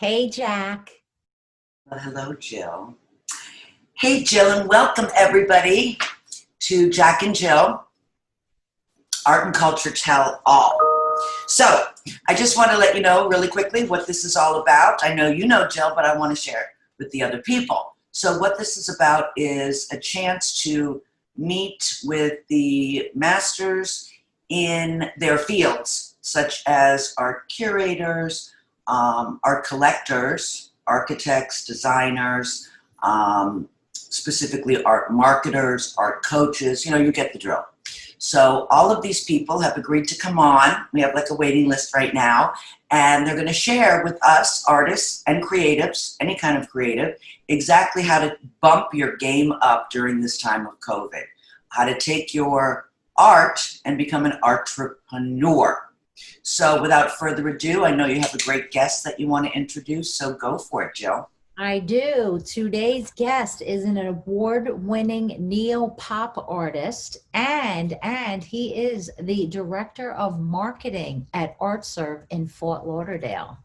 Hey, Jack. Well, hello, Jill. Hey, Jill, and welcome everybody to Jack and Jill, Art and Culture Tell All. So, I just want to let you know really quickly what this is all about. I know you know, Jill, but I want to share it with the other people. So what this is about is a chance to meet with the masters in their fields, such as art curators, art collectors, architects, designers, specifically art marketers, art coaches, you get the drill. So all of these people have agreed to come on. We have like a waiting list right now, and they're going to share with us, artists and creatives, any kind of creative, exactly how to bump your game up during this time of COVID, how to take your art and become an entrepreneur. So without further ado, I know you have a great guest that you want to introduce, so go for it, Jill. I do. Today's guest is an award-winning neo-pop artist, and he is the director of marketing at ArtServe in Fort Lauderdale.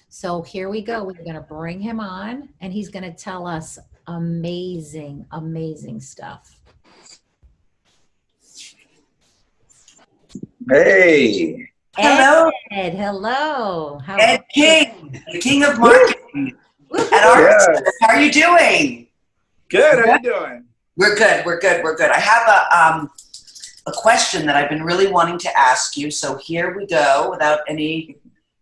So here we go. We're going to bring him on, and he's going to tell us amazing, amazing stuff. Hey. Hello. Ed, hello. How Ed King, the king of marketing at ArtServe. How are you doing? Good. How are you doing? We're good. We're good. We're good. I have a question that I've been really wanting to ask you. So here we go. Without any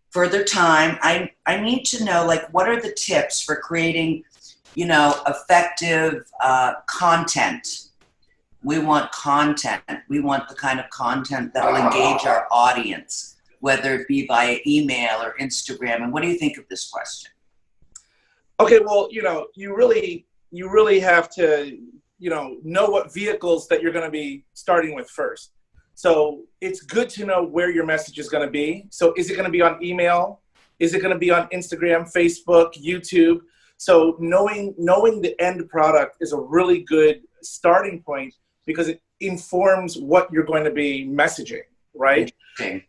further time, I need to know, like, what are the tips for creating, effective content? We want content. We want the kind of content that will engage our audience, whether it be via email or Instagram. And what do you think of this question? Okay, well, you really have to, know what vehicles that you're going to be starting with first. So it's good to know where your message is going to be. So is it going to be on email? Is it going to be on Instagram, Facebook, YouTube? So knowing the end product is a really good starting point, because it informs what you're going to be messaging, right? Okay.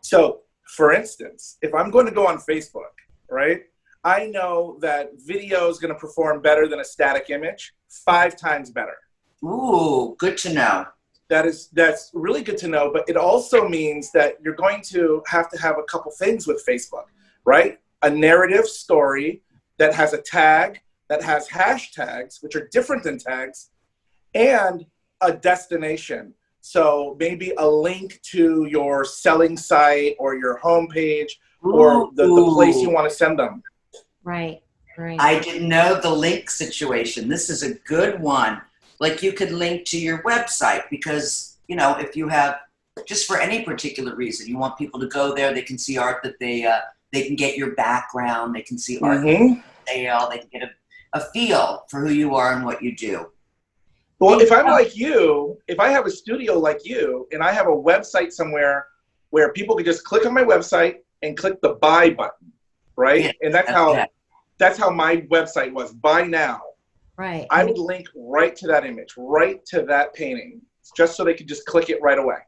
So, for instance, if I'm going to go on Facebook, right, I know that video is going to perform better than a static image, 5 times better. Ooh, good to know. That's really good to know, but it also means that you're going to have a couple things with Facebook, right? A narrative story that has a tag, that has hashtags, which are different than tags, and a destination. So maybe a link to your selling site or your homepage or the place you want to send them. Right, right. I didn't know the link situation. This is a good one. Like, you could link to your website because, if you have, just for any particular reason, you want people to go there, they can see art that they can get your background, they can see art for sale, they can get a feel for who you are and what you do. Well, if I'm like you, if I have a studio like you, and I have a website somewhere where people can just click on my website and click the buy button, right? Yeah, and that's how my website was, buy now. Right. I would link right to that image, right to that painting, just so they could just click it right away.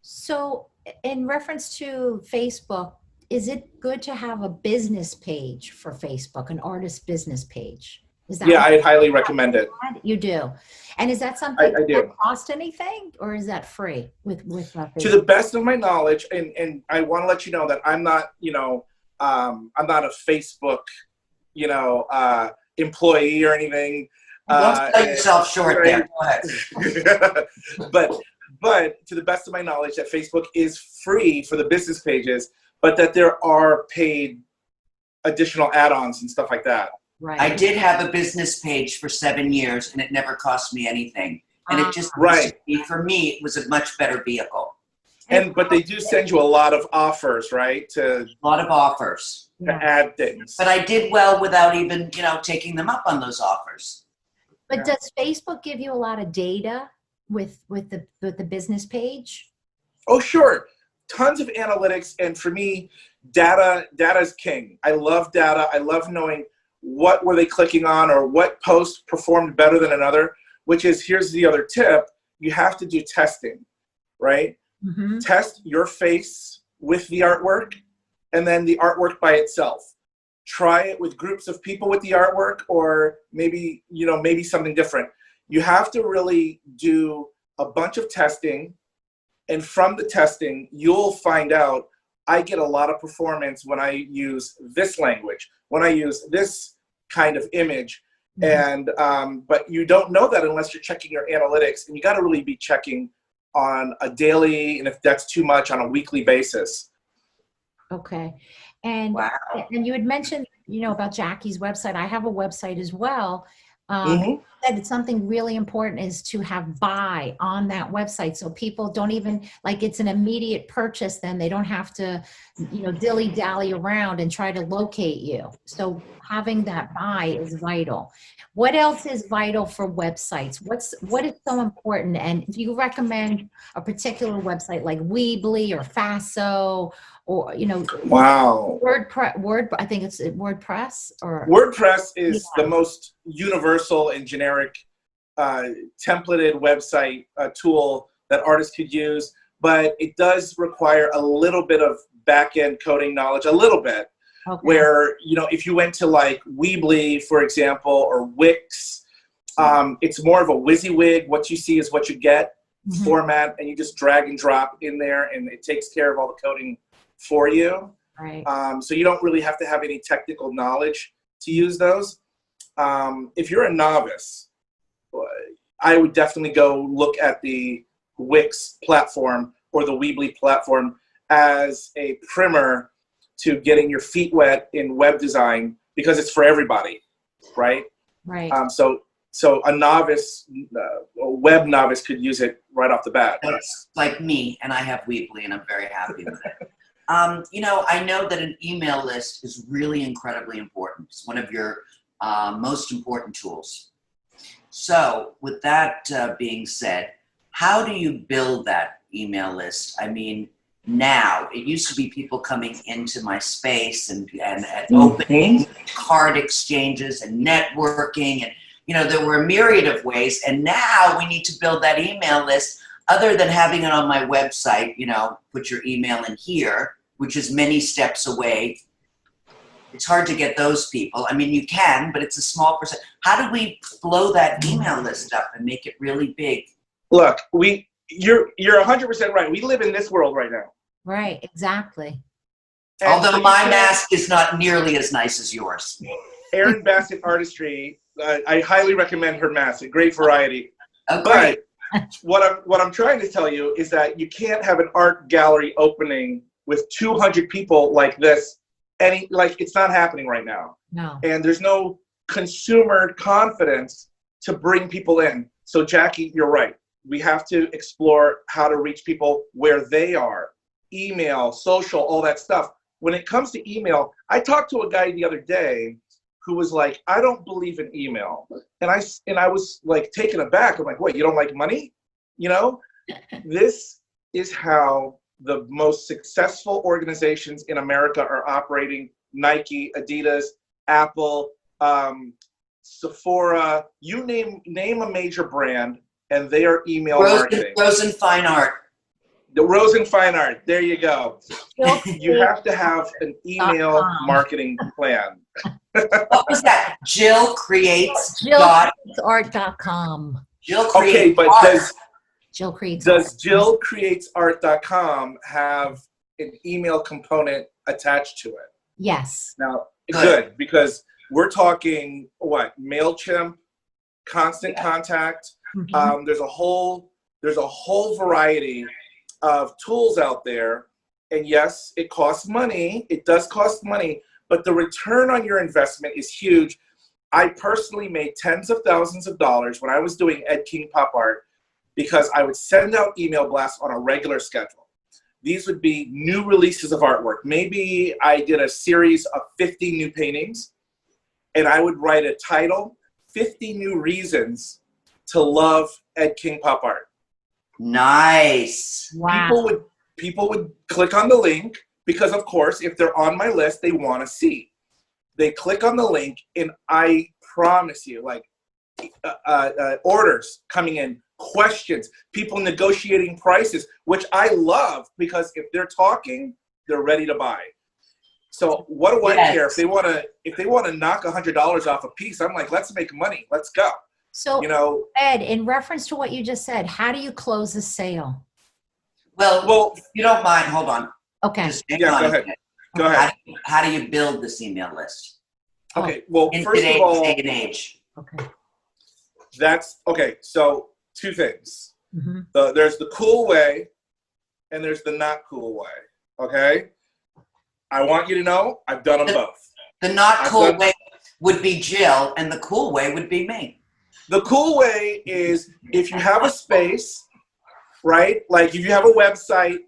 So in reference to Facebook, is it good to have a business page for Facebook, an artist business page? Yeah, I'd highly recommend it. You do. And is that something I do. that cost anything, or is that free with Facebook? To the best of my knowledge, and I want to let you know that I'm not, I'm not a Facebook, employee or anything. Don't sell yourself short there. Go ahead. But to the best of my knowledge, that Facebook is free for the business pages, but that there are paid additional add-ons and stuff like that. Right. I did have a business page for 7 years, and it never cost me anything. And it just, for me, it was a much better vehicle. But they do send you a lot of offers, right? A lot of offers. To add things. But I did well without even, taking them up on those offers. But does Facebook give you a lot of data with the business page? Oh, sure. Tons of analytics. And for me, data is king. I love data. I love knowing what were they clicking on or what post performed better than another, which is, here's the other tip. You have to do testing, right? Mm-hmm. Test your face with the artwork and then the artwork by itself. try it with groups of people with the artwork, or maybe, you know, maybe something different. You have to really do a bunch of testing, and from the testing, you'll find out, I get a lot of performance when I use this language, when I use this kind of image. And but you don't know that unless you're checking your analytics, and you got to really be checking on a daily, and if that's too much, on a weekly basis. Okay. And Wow. and you had mentioned, you know, about Jackie's website. I have a website as well. Mhm. Said that something really important is to have buy on that website, so people don't even, like, it's an immediate purchase, then they don't have to, you know, dilly-dally around and try to locate you. So having that buy is vital. What else is vital for websites? What is so important? And do you recommend a particular website like Weebly or Faso, or, you know, Wow. I think it's WordPress, or WordPress is Yeah. the most universal and generic templated website tool that artists could use, but it does require a little bit of back-end coding knowledge, a little bit, Okay. where, you know, if you went to like Weebly, for example, or Wix, it's more of a WYSIWYG, what you see is what you get Mhm. format, and you just drag and drop in there, and it takes care of all the coding for you. Right. So you don't really have to have any technical knowledge to use those. If you're a novice, I would definitely go look at the Wix platform or the Weebly platform as a primer to getting your feet wet in web design, because it's for everybody, right? Right. So a novice, a web novice, could use it right off the bat. That's like me, and I have Weebly, and I'm very happy with it. You know, I know that an email list is really incredibly important. It's one of your most important tools. So with that being said, how do you build that email list? I mean, now, it used to be people coming into my space and opening card exchanges and networking, and, you know, there were a myriad of ways. And now we need to build that email list, other than having it on my website, you know, put your email in here, which is many steps away. It's hard to get those people. I mean, you can, but it's a small percent. How do we blow that email list up and make it really big? Look, you're 100% right. We live in this world right now. Right. Exactly. And Although so my mask is not nearly as nice as yours. Erin Bassett Artistry, I highly recommend her mask. A great variety. Oh, great. But what I'm trying to tell you is that you can't have an art gallery opening with 200 people like this. It's not happening right now. No. And there's no consumer confidence to bring people in. So Jackie, you're right. We have to explore how to reach people where they are. Email, social, all that stuff. When it comes to email, I talked to a guy the other day who was like, I don't believe in email. And I was like taken aback. I'm like, wait, you don't like money? You know, this is how the most successful organizations in America are operating. Nike, Adidas, Apple, Sephora, you name a major brand, and they are email marketing. Rosen Fine Art. The Rosen Fine Art, there you go. You have to have an email marketing plan. What was that? Jill creates Art.com. Jill creates Okay, but art. does Jill creates art.com have an email component attached to it? Yes. Now, good, because we're talking what? MailChimp, Constant Contact. Mhm. There's a whole variety of tools out there, and yes, it costs money. It does cost money, but the return on your investment is huge. I personally made tens of thousands of dollars when I was doing Ed King Pop Art, because I would send out email blasts on a regular schedule. These would be new releases of artwork. Maybe I did a series of 50 new paintings, and I would write a title, 50 New Reasons to Love Ed King Pop Art. Nice. Wow. People would click on the link, because of course, if they're on my list, they want to see. They click on the link, and I promise you, like, orders coming in, questions, people negotiating prices, which I love, because if they're talking, they're ready to buy. So what do I Yes. care if they want to knock $100 off a piece? I'm like, let's make money. Let's go. So, You know, Ed, in reference to what you just said, how do you close a sale? Well, if you don't mind, hold on. Okay. Just hang Yeah, on go a ahead. minute. Go ahead. How do you build this email list Okay. Well, in first of today's all, day and age? Okay. that's okay. So two things. Mm-hmm. There's the cool way and there's the not cool way. Okay. I want you to know I've done them both. The not I've cool done- way would be Jill, and the cool way would be me. The cool way is if you have a space, right? Like if you have a website,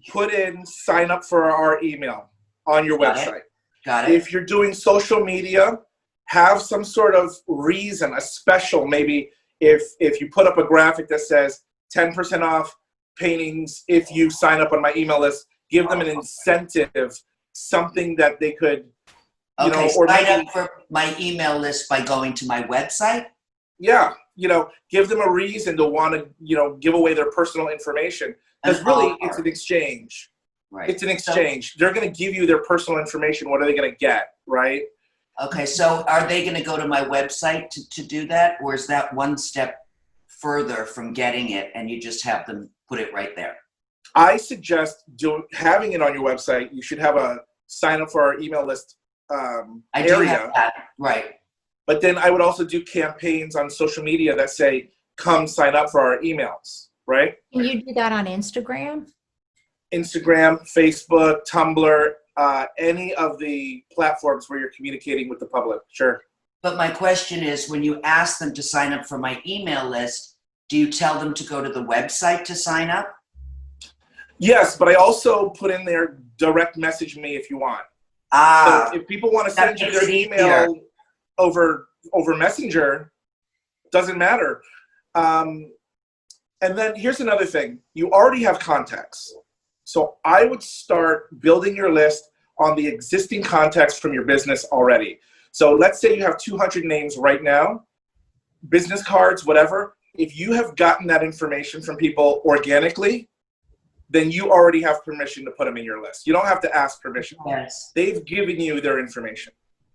put in sign up for our email on your Got website. it. Got it. If you're doing social media, have some sort of reason, a special. Maybe if you put up a graphic that says 10% off paintings if you sign up on my email list, give them an incentive, something that they could, you Okay, know, or sign maybe, up for my email list by going to my website. yeah, you know, give them a reason to want to, you know, give away their personal information. Because An really, offer. it's an exchange. Right. It's an exchange. They're going to give you their personal information. What are they going to get, right? Okay, so are they going to go to my website to do that, or is that one step further from getting it and you just have them put it right there? I suggest having it on your website. You should have a sign up for our email list I do area. have that. Right. But then I would also do campaigns on social media that say, come sign up for our emails, right? Can you do that on Instagram? Instagram, Facebook, Tumblr, any of the platforms where you're communicating with the public. Sure. But my question is, when you ask them to sign up for my email list, do you tell them to go to the website to sign up? Yes, but I also put in there, direct message me if you want. Ah, So if people want to that send you makes their it email over Messenger, doesn't matter. And then here's another thing. You already have contacts. So I would start building your list on the existing contacts from your business already. So let's say you have 200 names right now, business cards, whatever. If you have gotten that information from people organically, then you already have permission to put them in your list. You don't have to ask permission. yes. They've given you their information.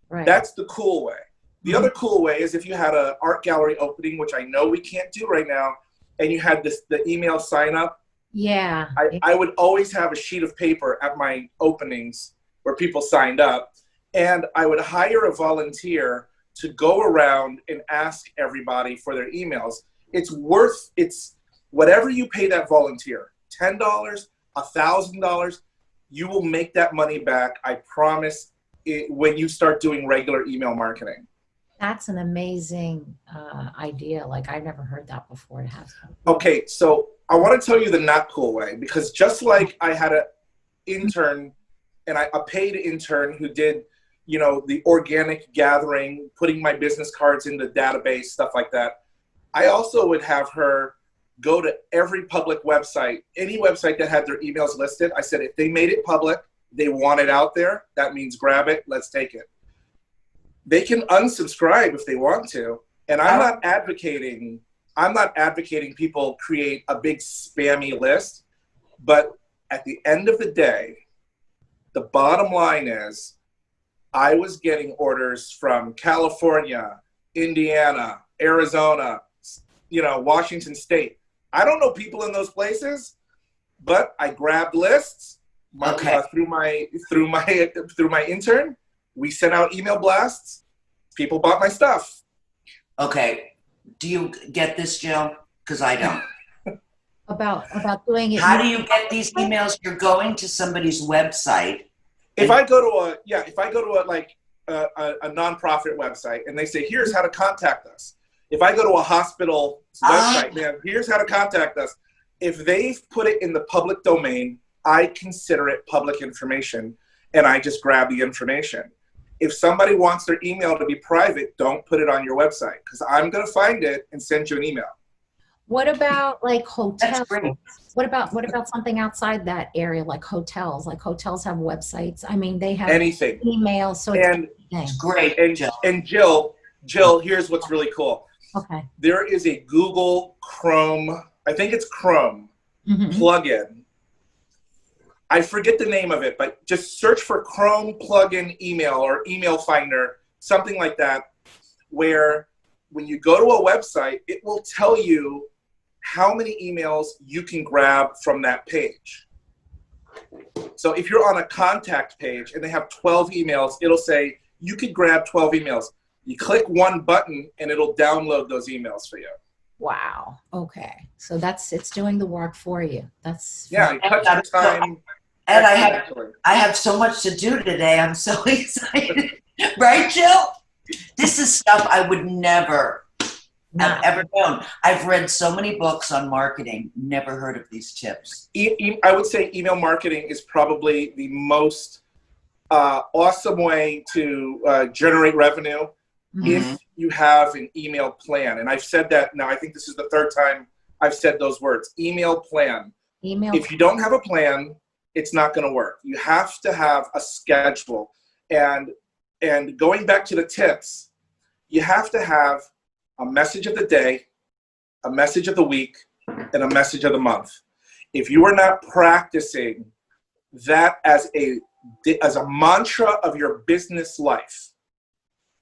Right. That's the cool way. The Mhm. other cool way is if you had an art gallery opening, which I know we can't do right now, and you had the email sign up, Yeah. I would always have a sheet of paper at my openings where people signed up, and I would hire a volunteer to go around and ask everybody for their emails. It's whatever you pay that volunteer, $10, $1,000, you will make that money back. I promise it, when you start doing regular email marketing. That's an amazing idea. Like, I've never heard that before. To have some. Okay, so I want to tell you the not cool way, because just like I had an intern and a paid intern who did, you know, the organic gathering, putting my business cards in the database, stuff like that. I also would have her go to every public website, any website that had their emails listed. I said, if they made it public, they want it out there, that means grab it, let's take it. They can unsubscribe if they want to. And I'm not advocating people create a big spammy list. But at the end of the day, the bottom line is I was getting orders from California, Indiana, Arizona, you know, Washington State. I don't know people in those places, but I grabbed lists through my intern. We sent out email blasts. People bought my stuff. Okay. Do you get this, Jill? Because I don't. About doing it. How do you get these emails? You're going to somebody's website. If I go to a nonprofit website and they say, here's how to contact us. If I go to a hospital website, man, here's how to contact us. If they've put it in the public domain, I consider it public information and I just grab the information. If somebody wants their email to be private, don't put it on your website because I'm going to find it and send you an email. What about like hotels? That's great. What about something outside that area, like hotels? Like hotels have websites. I mean, they have Anything. emails. So And It's great, Jill. and Jill, here's what's really cool. okay. There is a Google Chrome, I think it's Chrome, Mhm. plugin I forget the name of it, but just search for Chrome plugin email or email finder, something like that, where when you go to a website, it will tell you how many emails you can grab from that page. So if you're on a contact page and they have 12 emails, it'll say you could grab 12 emails. You click one button and it'll download those emails for you. Wow. Okay. So it's doing the work for you. That's Yeah, it cuts your time. And I have so much to do today. I'm so excited. Right, Jill? This is stuff I would never have ever known. I've read so many books on marketing, never heard of these tips. I would say email marketing is probably the most awesome way to generate revenue if you have an email plan. And I've said that now, I think this is the third time I've said those words, email plan. If you don't have a plan, it's not going to work. You have to have a schedule. And going back to the tips, you have to have a message of the day, a message of the week, and a message of the month. If you are not practicing that as a mantra of your business life,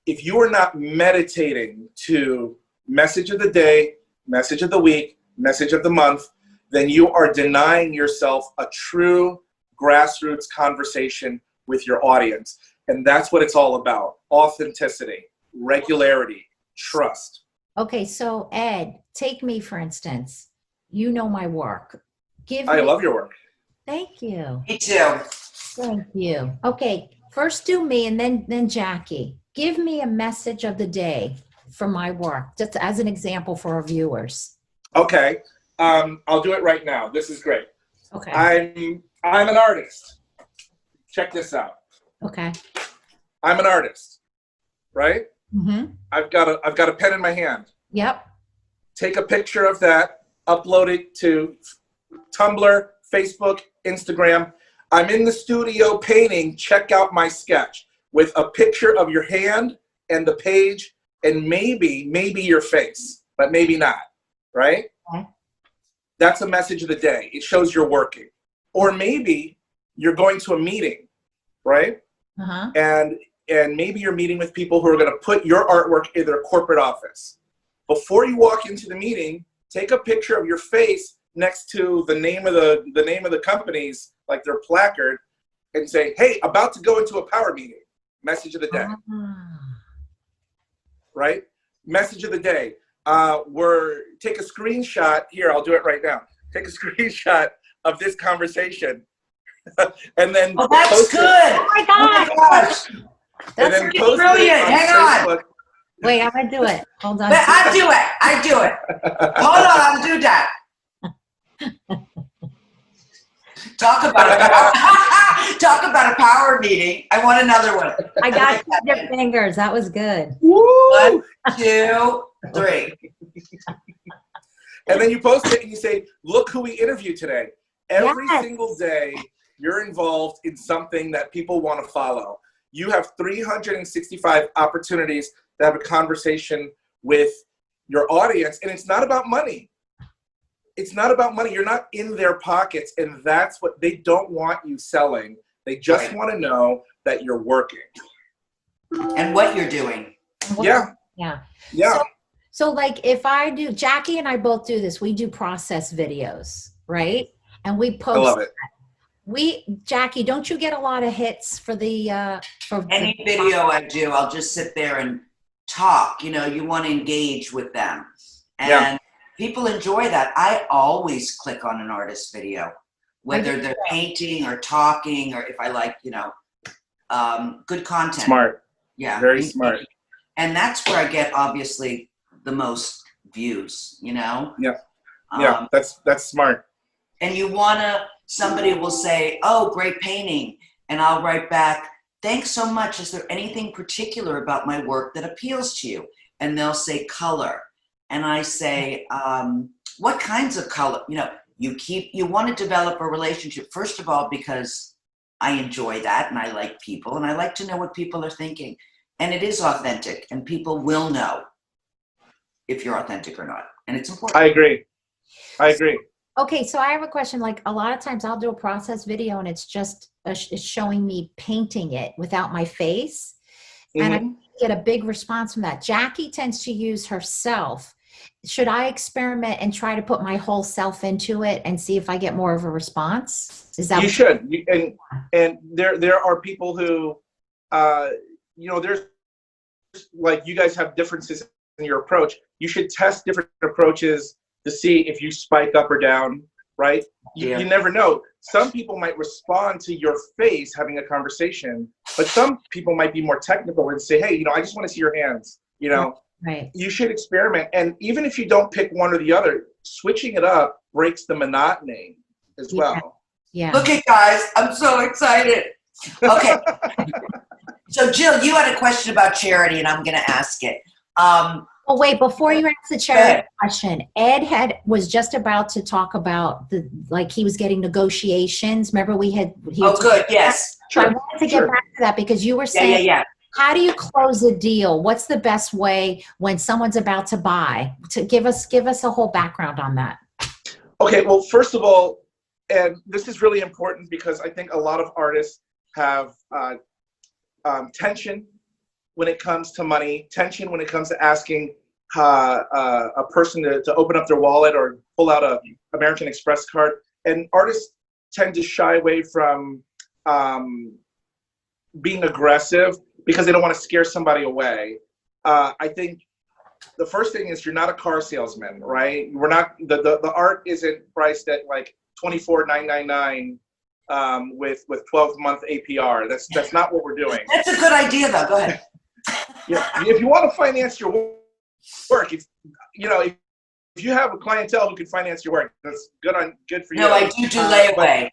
if you are not meditating to message of the day, message of the week, message of the month, then you are denying yourself a true grassroots conversation with your audience. And that's what it's all about. Authenticity, regularity, trust. Okay, so Ed, take me for instance. You know my work. I love your work. Thank you. Me too. Thank you. Okay, first do me and then Jackie. Give me a message of the day for my work, just as an example for our viewers. Okay, I'll do it right now. This is great. Okay. I'm an artist. Check this out. Okay. I'm an artist, right? Mm-hmm. I've got a pen in my hand. Yep. Take a picture of that, upload it to Tumblr, Facebook, Instagram. I'm in the studio painting. Check out my sketch with a picture of your hand and the page and maybe your face, but maybe not, right? Okay. That's a message of the day. It shows you're working. Or maybe you're going to a meeting, right? Uh-huh. And maybe you're meeting with people who are going to put your artwork in their corporate office. Before you walk into the meeting, take a picture of your face next to the name of the companies, like their placard, and say, "Hey, about to go into a power meeting." Message of the day. Right? Message of the day. Take a screenshot. Here, I'll do it right now. Take a screenshot of this conversation. And then that's good. Oh my gosh. That's brilliant. Hang on. Wait, I'm gonna do it. Hold on. I do it. Hold on, I'll do that. Talk about a power meeting. I want another one. I got your fingers. That was good. Woo! 1, 2, 3. And then you post it and you say, "Look who we interviewed today." Every Yes. single day, you're involved in something that people want to follow. You have 365 opportunities to have a conversation with your audience, and it's not about money. It's not about money. You're not in their pockets, and that's what they don't want you selling. They just want to know that you're working. And what you're doing. Yeah. So like if I do, Jackie and I both do this, we do process videos, right? And we post. I love it. Jackie, don't you get a lot of hits for Any video I do, I'll just sit there and talk. You know, you want to engage with them. And people enjoy that. I always click on an artist video, whether they're painting or talking, or if I like, good content. Smart. Yeah. Very smart. And that's where I get, obviously, the most views, Yeah. Yeah, that's smart. And somebody will say, "Oh, great painting." And I'll write back, "Thanks so much. Is there anything particular about my work that appeals to you?" And they'll say color. And I say, "What kinds of color?" You want to develop a relationship, first of all, because I enjoy that and I like people and I like to know what people are thinking. And it is authentic and people will know if you're authentic or not. And it's important. I agree. Okay, so I have a question. Like a lot of times I'll do a process video and it's just it's showing me painting it without my face. And I Mhm. get a big response from that. Jackie tends to use herself. Should I experiment and try to put my whole self into it and see if I get more of a response? Is that You what you should. And there are people who, uh, there's like you guys have differences in your approach. You should test different approaches to see if you spike up or down, right? Yeah. You never know. Some people might respond to your face having a conversation, but some people might be more technical and say, hey, I just want to see your hands. right? You should experiment. And even if you don't pick one or the other, switching it up breaks the monotony as Yeah. well. Yeah. Look at guys, I'm so excited. Okay. So Jill, you had a question about charity and I'm going to ask it. Oh, wait, before you ask the Go charity ahead. question, Ed was just about to talk about like he was getting negotiations. Remember he had Oh, good. Yes. So I wanted to get back to that because you were Yeah, saying, yeah. how do you close a deal? What's the best way when someone's about to buy? To give us a whole background on that. Okay, well, first of all, and this is really important because I think a lot of artists have tension when it comes to money, tension when it comes to asking a person to open up their wallet or pull out a American Express card. And artists tend to shy away from being aggressive because they don't want to scare somebody away. I think the first thing is you're not a car salesman, right? We're not the art isn't priced at like $24,999 with 12-month APR. That's not what we're doing. That's a good idea, though. Go ahead. Yeah, if you want to finance your work, if you have a clientele who can finance your work, that's good for you. No, I do layaway.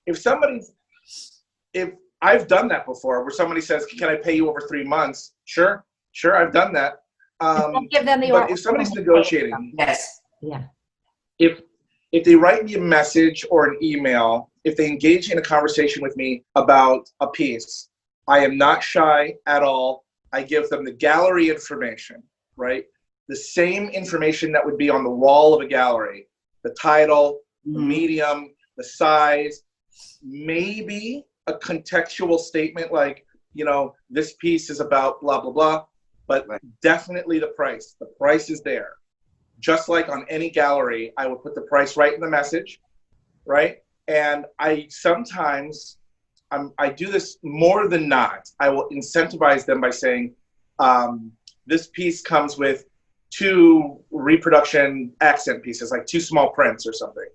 If I've done that before, where somebody says, "Can I pay you over 3 months?" Sure, I've done that. Don't give them the But if somebody's negotiating, Yes. Yeah. if they write me a message or an email, if they engage in a conversation with me about a piece, I am not shy at all. I give them the gallery information, right? The same information that would be on the wall of a gallery, the title, the medium, the size, maybe a contextual statement like, this piece is about blah, blah, blah, but definitely the price. The price is there. Just like on any gallery, I would put the price right in the message, right? And I sometimes, I do this more than not. I will incentivize them by saying, this piece comes with 2 reproduction accent pieces, like 2 small prints or something.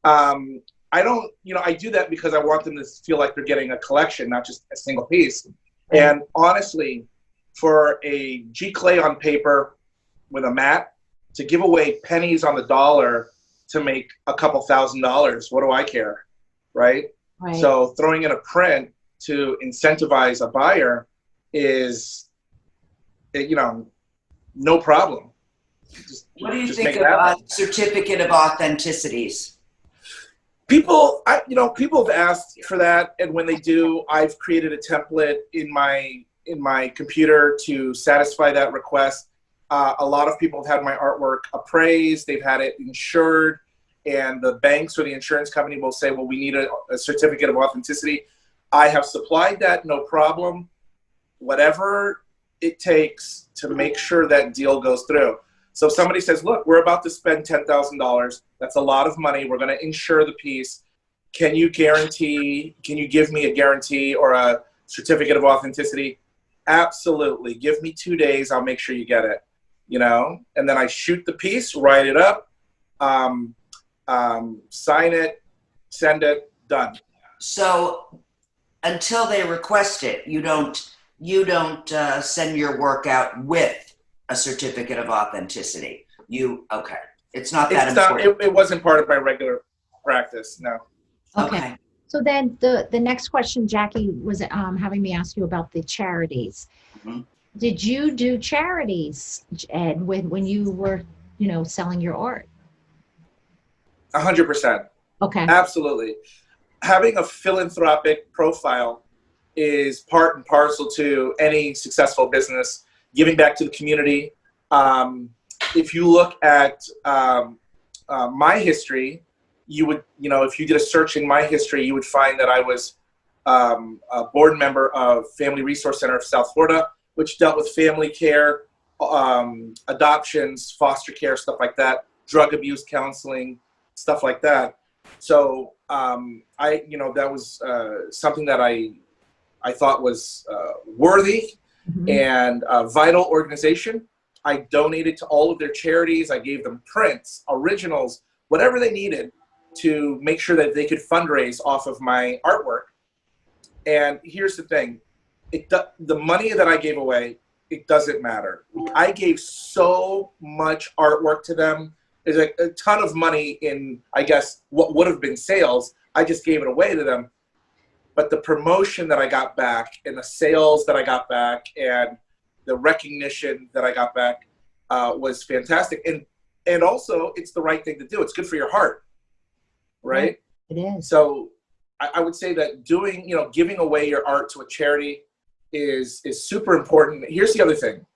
I do that because I want them to feel like they're getting a collection, not just a single piece. And honestly, for a G-clay on paper with a mat, to give away pennies on the dollar to make a couple $1,000, what do I care, right? So throwing in a print to incentivize a buyer is, no problem. What do you think of certificate of authenticities? People have asked for that, and when they do, I've created a template in my computer to satisfy that request. A lot of people have had my artwork appraised, they've had it insured, and the banks or the insurance company will say, well, we need a certificate of authenticity. I have supplied that, no problem. Whatever it takes to make sure that deal goes through. So if somebody says, look, we're about to spend $10,000. That's a lot of money. We're going to insure the piece. Can you give me a guarantee or a certificate of authenticity? Absolutely. Give me 2 days. I'll make sure you get it, and then I shoot the piece, write it up, sign it, send it, done. So until they request it, you don't send your work out with a certificate of authenticity. Okay. It's not that important. It wasn't part of my regular practice, no. Okay. So then the next question, Jackie was having me ask you about the charities. Did you do charities, Ed, when you were, selling your art? 100%. Okay. Absolutely. Having a philanthropic profile is part and parcel to any successful business, giving back to the community. If you look at my history, you would, if you did a search in my history, you would find that I was a board member of Family Resource Center of South Florida, which dealt with family care, adoptions, foster care, stuff like that, drug abuse counseling, stuff like that. So that was something that I thought was worthy and a vital organization. I donated to all of their charities. I gave them prints, originals, whatever they needed to make sure that they could fundraise off of my artwork. And here's the thing, the money that I gave away, it doesn't matter. I gave so much artwork to them. There's a ton of money in, I guess, what would have been sales. I just gave it away to them. But the promotion that I got back and the sales that I got back and the recognition that I got back was fantastic. And also, it's the right thing to do. It's good for your heart, right? It is. So I would say that giving away your art to a charity is super important. Here's the other thing.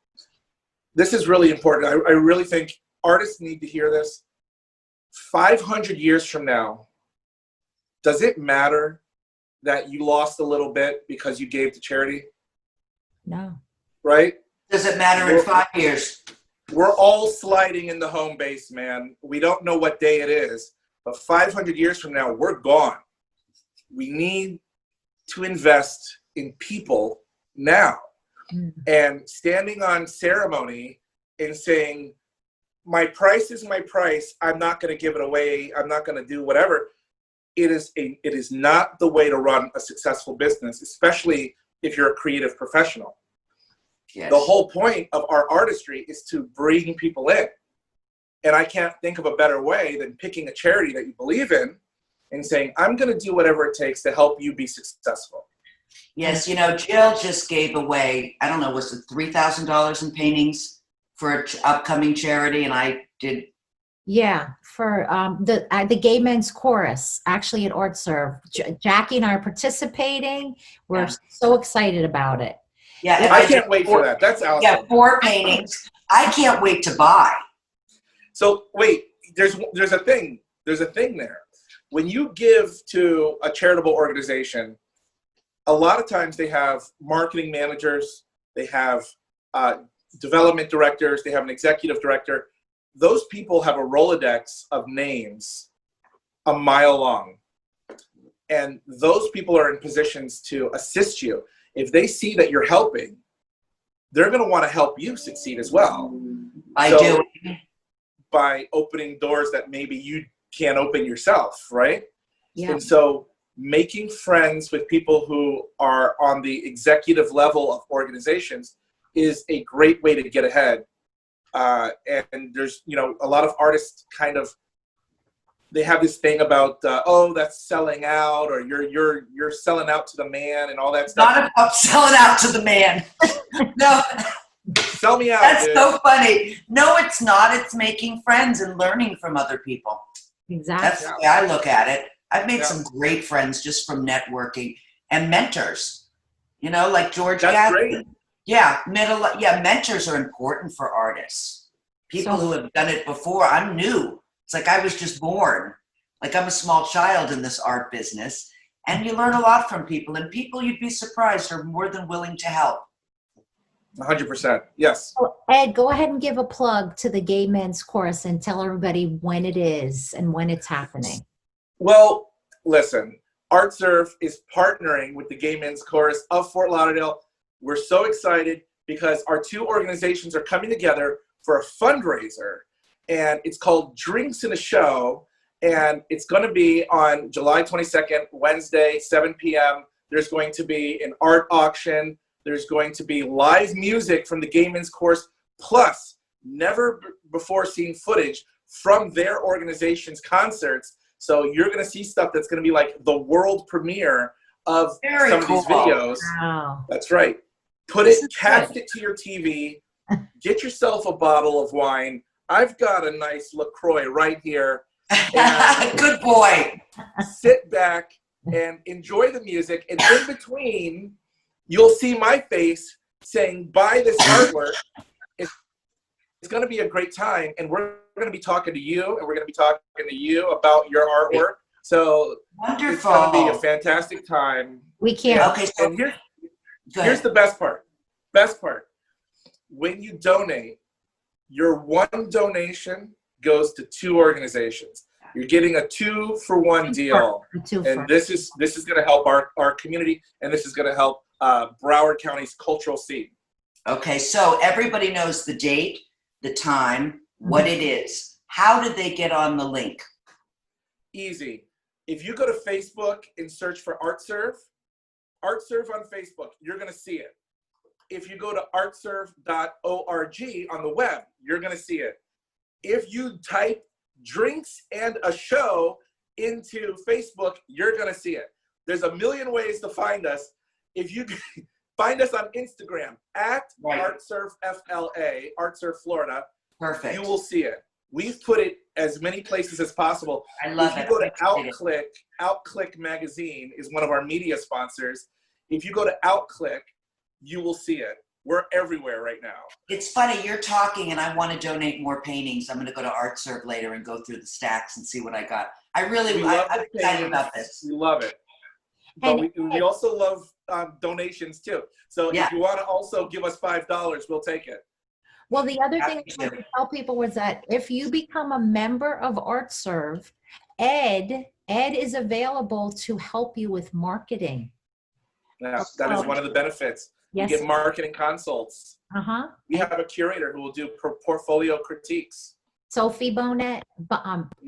This is really important. I really think artists need to hear this. 500 years from now, does it matter that you lost a little bit because you gave to charity? No. Right? Does it matter in 5 years? We're all sliding in the home base, man. We don't know what day it is, but 500 years from now, we're gone. We need to invest in people now. And standing on ceremony and saying, my price is my price, I'm not going to give it away, I'm not going to do whatever. It is not the way to run a successful business, especially if you're a creative professional. Yes. The whole point of our artistry is to bring people in. And I can't think of a better way than picking a charity that you believe in and saying, I'm going to do whatever it takes to help you be successful. Yes, Jill just gave away, I don't know, was it $3,000 in paintings for an upcoming charity, and I did. Yeah, for the Gay Men's Chorus, actually at ArtServe. Jackie and I are participating. We're so excited about it. Yeah, and I can't wait for that. That's awesome. Yeah, 4 paintings. I can't wait to buy. So wait, there's a thing. There's a thing there. When you give to a charitable organization, a lot of times they have marketing managers, they have development directors, they have an executive director. Those people have a Rolodex of names a mile long. And those people are in positions to assist you. If they see that you're helping, they're going to want to help you succeed as well. I do. By opening doors that maybe you can't open yourself, right? Yeah. And so making friends with people who are on the executive level of organizations is a great way to get ahead. And there's, a lot of artists they have this thing about, oh, that's selling out, or you're selling out to the man and all that stuff. Not about selling out to the man. No. Sell me out. That's dude. so funny. No, it's not. It's making friends and learning from other people. Exactly. That's the way I look at it. I've made some great friends just from networking and mentors. Like George. That's great. Yeah, mentors are important for artists. People who have done it before. I'm new. It's like I was just born. Like I'm a small child in this art business. And you learn a lot from people. And people, you'd be surprised, are more than willing to help. 100%. Yes. So Ed, go ahead and give a plug to the Gay Men's Chorus and tell everybody when it is and when it's happening. Well, listen, ArtServe is partnering with the Gay Men's Chorus of Fort Lauderdale. We're so excited because our 2 organizations are coming together for a fundraiser, and it's called Drinks in a Show, and it's going to be on July 22nd, Wednesday, 7 p.m. There's going to be an art auction. There's going to be live music from the Gay Men's Chorus, plus never before seen footage from their organization's concerts. So you're going to see stuff that's going to be like the world premiere of some of these videos. Wow. That's right. Cast it to your TV. Get yourself a bottle of wine. I've got a nice LaCroix right here. Good boy. Sit back and enjoy the music. And in between, you'll see my face saying, buy this artwork. It's going to be a great time, and we're going to be talking to you, and we're going to be talking to you about your artwork. So Wonderful. it's going to be a fantastic time. We can't. And, Okay, so and here's the best part. Best part. When you donate, your one donation goes to 2 organizations. You're getting a 2-for-1 deal, and this is going to help our community, and this is going to help Broward County's cultural scene. Okay, so everybody knows the date, the time, what it is. How did they get on the link? Easy. If you go to Facebook and search for ArtServe on Facebook, you're going to see it. If you go to artserve.org on the web, you're going to see it. If you type drinks and a show into Facebook, you're going to see it. There's a million ways to find us. If you find us on Instagram at ArtServeFLA, ArtServe Florida, Perfect. you will see it. We've put it as many places as possible. I love it. If you go to Outclick Magazine is one of our media sponsors. If you go to Outclick, you will see it. We're everywhere right now. It's funny, you're talking and I want to donate more paintings. I'm going to go to ArtServe later and go through the stacks and see what I got. I'm excited about this. We love it. But we also love donations too. So if you want to also give us $5, we'll take it. Well, the other thing I wanted to tell people was that if you become a member of ArtServe, Ed is available to help you with marketing. Yeah, that is one of the benefits. Yes. You get marketing consults. Uh-huh. We have a curator who will do portfolio critiques. Sophie Bonet.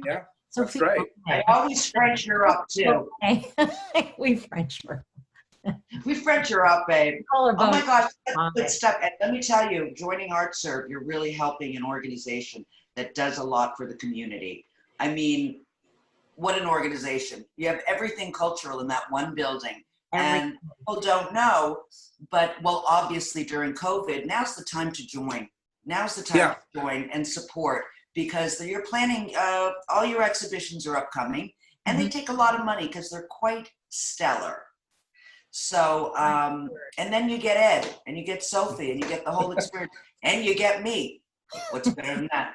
Yeah, Sophie that's right. I always French her up too. Okay. We French her. We French her up, babe. Call her Oh my Bonet. gosh, that's good stuff. And let me tell you, joining ArtServe, you're really helping an organization that does a lot for the community. I mean, what an organization. You have everything cultural in that one building. And people don't know, but well, obviously during COVID, now's the time to join. Now's the time to join and support, because you're planning, all your exhibitions are upcoming, and they take a lot of money because they're quite stellar. So, and then you get Ed, and you get Sophie, and you get the whole experience, and you get me. What's better than that?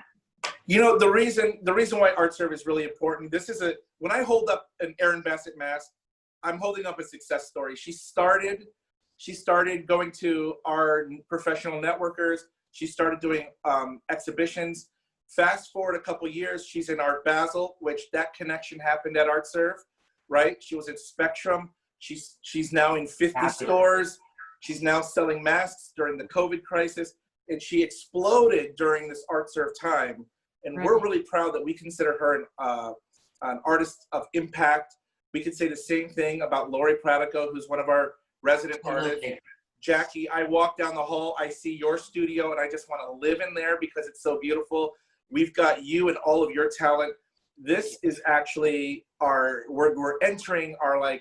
You know, the reason why ArtServe is really important, when I hold up an Erin Bassett mask, I'm holding up a success story. She started going to our professional networkers. She started doing exhibitions. Fast forward a couple years, she's in Art Basel, which that connection happened at ArtServe, right? She was in Spectrum. She's now in 50 stores. She's now selling masks during the COVID crisis, and she exploded during this ArtServe time. And we're really proud that we consider her an artist of impact. We could say the same thing about Lori Pratico, who's one of our resident artists. Jackie, I walk down the hall, I see your studio, and I just want to live in there because it's so beautiful. We've got you and all of your talent. This is actually we're entering our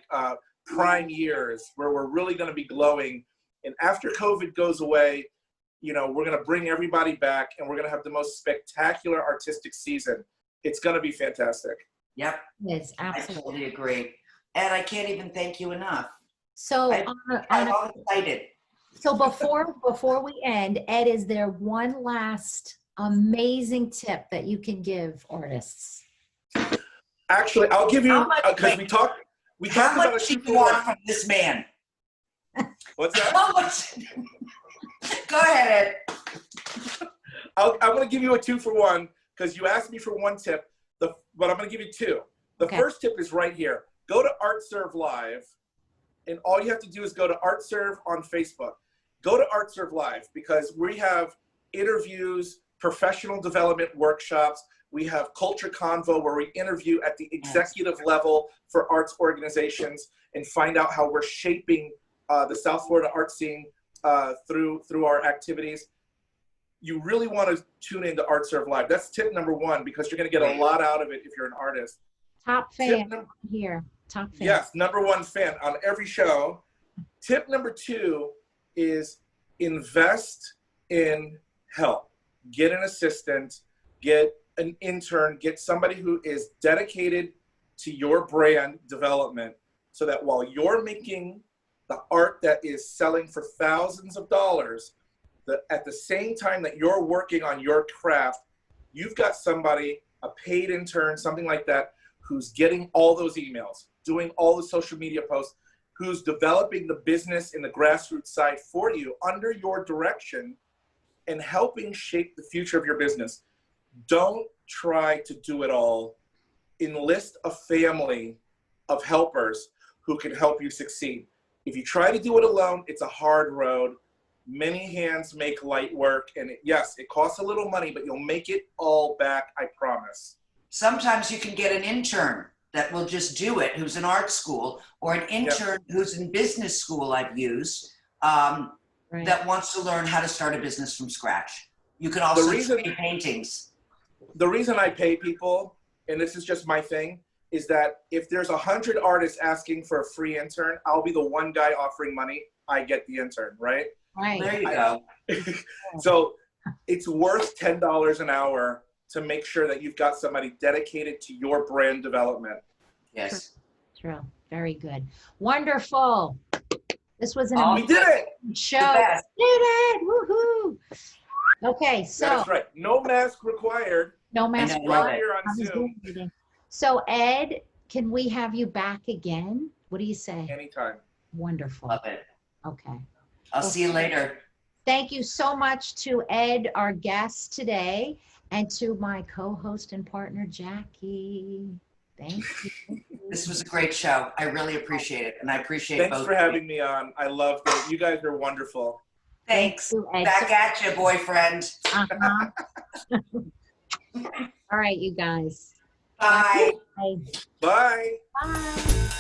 prime years where we're really going to be glowing. And after COVID goes away, you know, we're going to bring everybody back, and we're going to have the most spectacular artistic season. It's going to be fantastic. Yep. Yes, absolutely. I totally agree. And I can't even thank you enough. So I'm all excited. So before we end, Ed, is there one last amazing tip that you can give artists? Actually, I'll give you, because we talked How about much do you want from this man? What's that? How much? Go ahead, Ed. I'm going to give you a 2-for-1 because you asked me for one tip, but I'm going to give you 2. The first tip is right here. Go to ArtServe Live, and all you have to do is go to ArtServe on Facebook. Go to ArtServe Live because we have interviews, professional development workshops. We have Culture Convo where we interview at the executive level for arts organizations and find out how we're shaping the South Florida art scene through our activities. You really want to tune into ArtServe Live. That's tip number 1 because you're going to get a lot out of it if you're an artist. Top fan here. Top fan. Yes, number 1 fan on every show. Tip number 2 is invest in help. Get an assistant, get an intern, get somebody who is dedicated to your brand development so that while you're making the art that is selling for thousands of dollars, at the same time that you're working on your craft, you've got somebody, a paid intern, something like that, who's getting all those emails, doing all the social media posts, who's developing the business in the grassroots side for you under your direction and helping shape the future of your business. Don't try to do it all. Enlist a family of helpers who can help you succeed. If you try to do it alone, it's a hard road. Many hands make light work. And yes, it costs a little money, but you'll make it all back, I promise. Sometimes you can get an intern that will just do it, who's in art school, or an intern who's in business school I've used, that wants to learn how to start a business from scratch. You can also trade paintings. The reason I pay people, and this is just my thing, is that if there's 100 artists asking for a free intern, I'll be the one guy offering money. I get the intern, right? Right. There you go. So it's worth $10 an hour to make sure that you've got somebody dedicated to your brand development. Yes. True. Very good. Wonderful. This was an we did it. show. The Did it. Woohoo. Okay, so That's right. No mask required. no mask. Love it. Here on Zoom. So Ed, can we have you back again? What do you say? Anytime. Wonderful. Love it. Okay. I'll see you later. Thank you so much to Ed, our guest today, and to my co-host and partner, Jackie. Thank you. This was a great show. I really appreciate it. And I appreciate Thanks both for of you. having me on. I loved it. You guys are wonderful. Thanks. Thank you, Ed. Back at you, boyfriend. Uh-huh. All right, you guys. Bye. Bye. Bye. Bye.